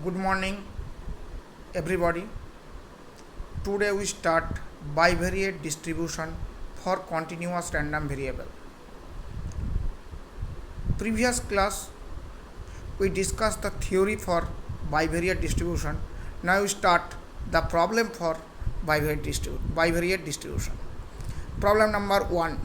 Good morning, everybody. Today we start bivariate distribution for continuous random variable. Previous class we discussed the theory for bivariate distribution. Now we start the problem for bivariate distribution. Problem number 1.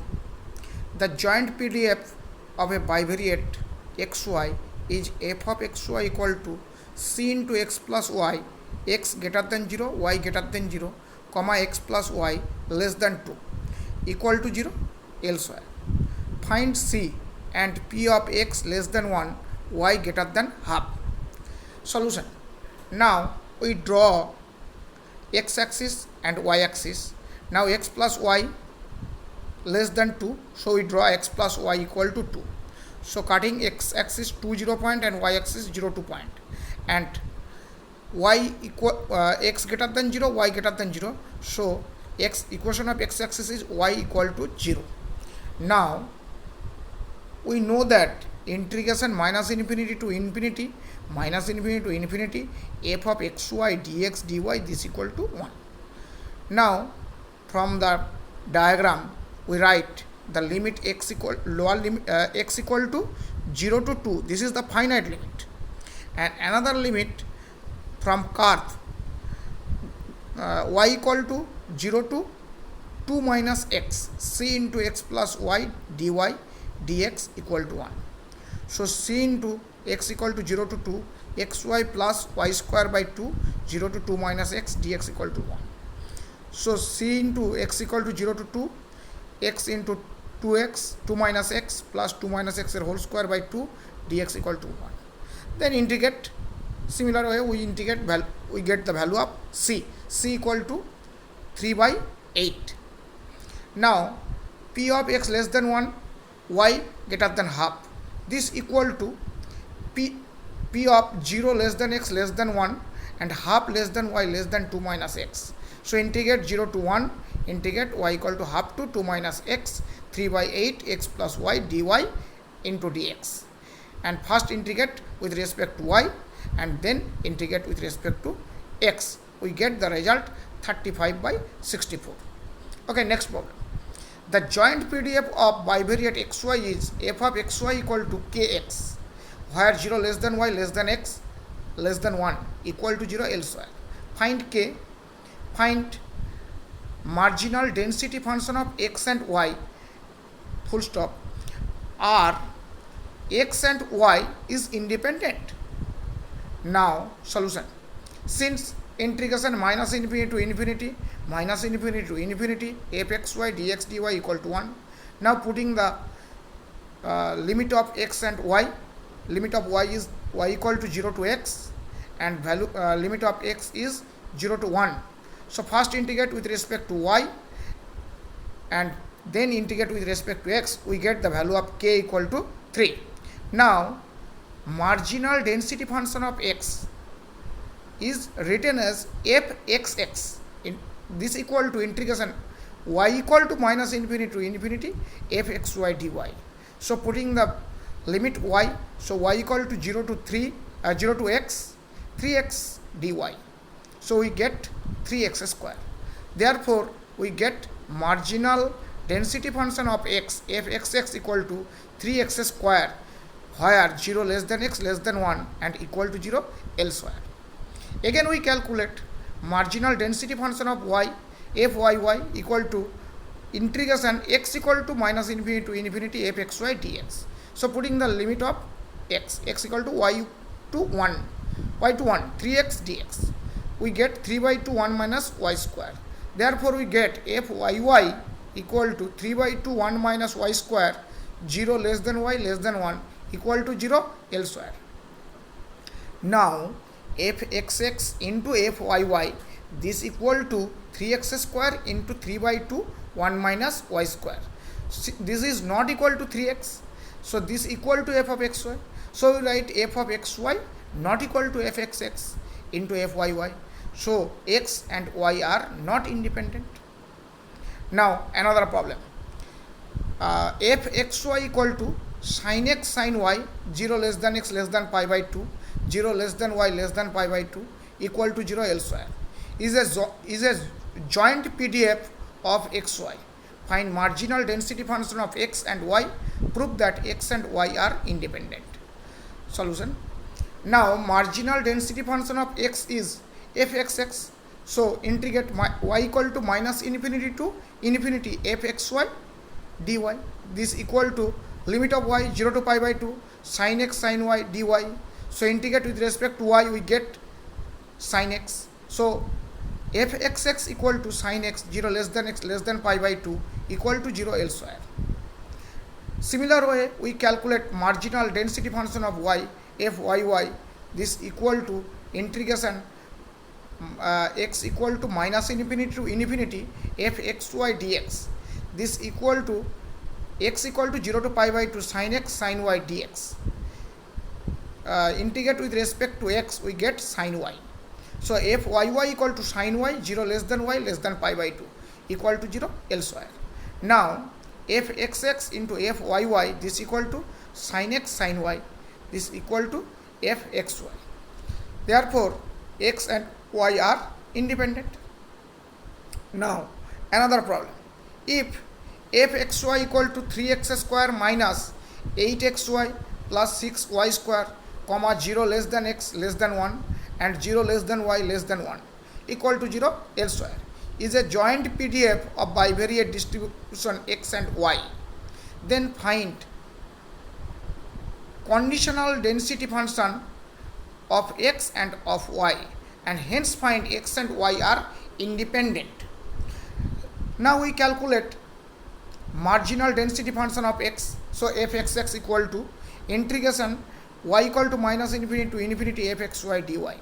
The joint PDF of a bivariate xy is f of xy equal to c into x plus y, x greater than 0, y greater than 0, comma x plus y less than 2, equal to 0 elsewhere. Find c and p of x less than 1, y greater than half. Solution. Now we draw x axis and y axis. Now x plus y less than 2, so we draw x plus y equal to 2. So cutting x axis 2 0 point and y axis 0 2 point, and y equal x greater than 0, y greater than 0, so x equation of x axis is y equal to 0. Now we know that integration minus infinity to infinity minus infinity to infinity f of xy dx dy this equal to 1. Now from the diagram we write the limit x equal lower limit x equal to 0 to 2, this is the finite limit, and another limit from curve y equal to 0 to 2 minus x, c into x plus y dy dx equal to 1. So c into x equal to 0 to 2, xy plus y square by 2, 0 to 2 minus x dx equal to 1. So c into x equal to 0 to 2, x into 2x 2 minus x plus 2 minus x whole square by 2 dx equal to 1. Then integrate. Similar way we integrate, we get the value of c equal to 3 by 8. Now p of x less than 1, y greater than half, this equal to p of 0 less than x less than 1 and half less than y less than 2 minus x. So integrate 0 to 1, integrate y equal to half to 2 minus x, 3 by 8 x plus y dy into dx, and first integrate with respect to y and then integrate with respect to x. We get the result 35 by 64. Okay, next problem. The joint PDF of bivariate xy is f of xy equal to kx, where 0 less than y less than x less than 1 equal to 0 elsewhere. Find k. Find marginal density function of x and y full stop are x and y is independent. Now solution. Since integration minus infinity to infinity minus infinity to infinity fxy dx dy equal to 1. Now putting the limit of x and y, limit of y is y equal to 0 to x and value limit of x is 0 to 1. So first integrate with respect to y and then integrate with respect to x, we get the value of k equal to 3. Now marginal density function of x is written as fxx. This equal to integration y equal to minus infinity to infinity fxy dy. So putting the limit y, so y equal to 0 to 3 0 to x, 3x dy. So we get 3x square. Therefore we get marginal density function of x fxx equal to 3x square, where 0 less than x less than 1 and equal to 0 elsewhere. Again we calculate marginal density function of y fyy equal to integration x equal to minus infinity to infinity fxy dx. So putting the limit of x equal to y to 1 3x dx, we get 3 by 2 1 minus y square. Therefore we get fyy equal to 3 by 2 1 minus y square, 0 less than y less than 1 equal to 0 elsewhere. Now fxx into fyy, this equal to 3x square into 3 by 2 1 minus y square. This is not equal to 3x, so this equal to f of xy. So we write f of xy not equal to fxx into fyy. So x and y are not independent. Now another problem. Fxy equal to sin x sin y 0 less than x less than pi by 2, 0 less than y less than pi by 2 equal to 0 elsewhere is a joint PDF of xy. Find marginal density function of x and y. Prove that x and y are independent. Solution. Now marginal density function of x is fxx. So integrate y equal to minus infinity to infinity fxy dy. This equal to limit of y 0 to pi by 2 sin x sin y dy. So integrate with respect to y, we get sin x. So fxx equal to sin x 0 less than pi by 2 equal to 0 elsewhere. Similar way, we calculate marginal density function of y fyy. This equal to integration x equal to minus infinity to infinity fxy dx. This equal to x equal to 0 to pi by 2 sin x sin y dx. Integrate with respect to x, we get sin y. So fyy equal to sin y 0 less than pi by 2 equal to 0 elsewhere. Now fxx into fyy, this equal to sin x sin y, this equal to fxy. Therefore x and y are independent. Now another problem. If fxy equal to 3x square minus 8xy plus 6y square, comma 0 less than x less than 1 and 0 less than y less than 1 equal to 0 elsewhere is a joint PDF of bivariate distribution x and y. Then find conditional density function of x and of y, and hence find x and y are independent. Now we calculate marginal density function of x. So fxx equal to integration y equal to minus infinity to infinity fxy dy.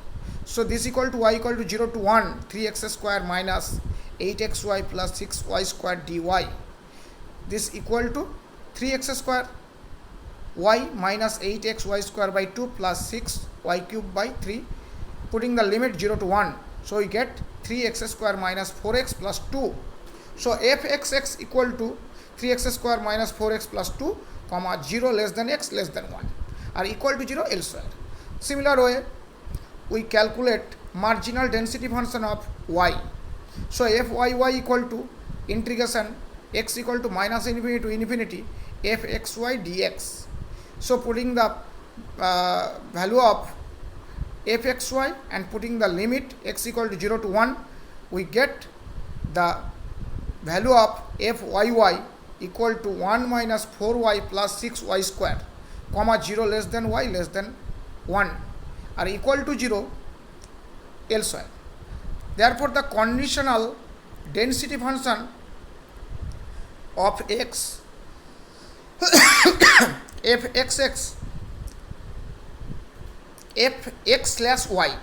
So this equal to y equal to 0 to 1 3x square minus 8xy plus 6y square dy. This equal to 3x square y minus 8xy square by 2 plus 6y cube by 3, putting the limit 0 to 1. So we get 3x square minus 4x plus 2. So fxx equal to 3x square minus 4x plus 2 comma 0 less than x less than 1 are equal to 0 elsewhere. Similar way, we calculate marginal density function of y. So fyy equal to integration x equal to minus infinity to infinity fxy dx. So putting the value of fxy and putting the limit x equal to 0 to 1, we get the value of fyy equal to 1 minus 4y plus 6y square, comma 0 less than y less than 1 are equal to 0 elsewhere. Therefore the conditional density function of x fxx fx slash y,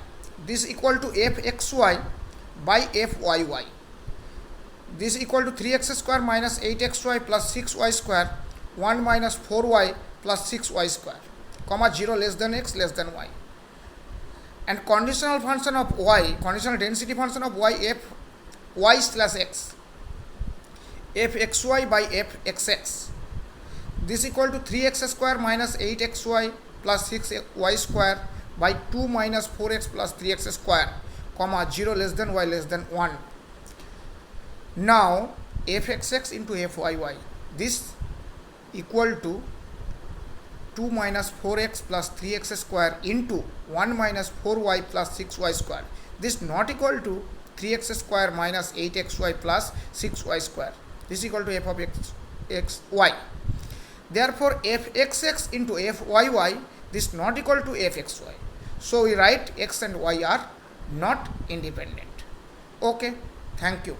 this equal to fxy by fyy. This equal to 3x square minus 8xy plus 6y square 1 minus 4y plus 6y square, comma 0 less than x less than y. And conditional function of y, conditional density function of y f y slash x fxy by fxx. This equal to 3x square minus 8xy plus 6y square by 2 minus 4x plus 3x square, comma 0 less than y less than 1. Now fxx into fyy, this equal to 2 minus 4x plus 3x square into 1 minus 4y plus 6y square. This not equal to 3x square minus 8xy plus 6y square. This equal to f of x y. Therefore fxx into fyy, this not equal to fxy. So we write x and y are not independent. Okay, thank you.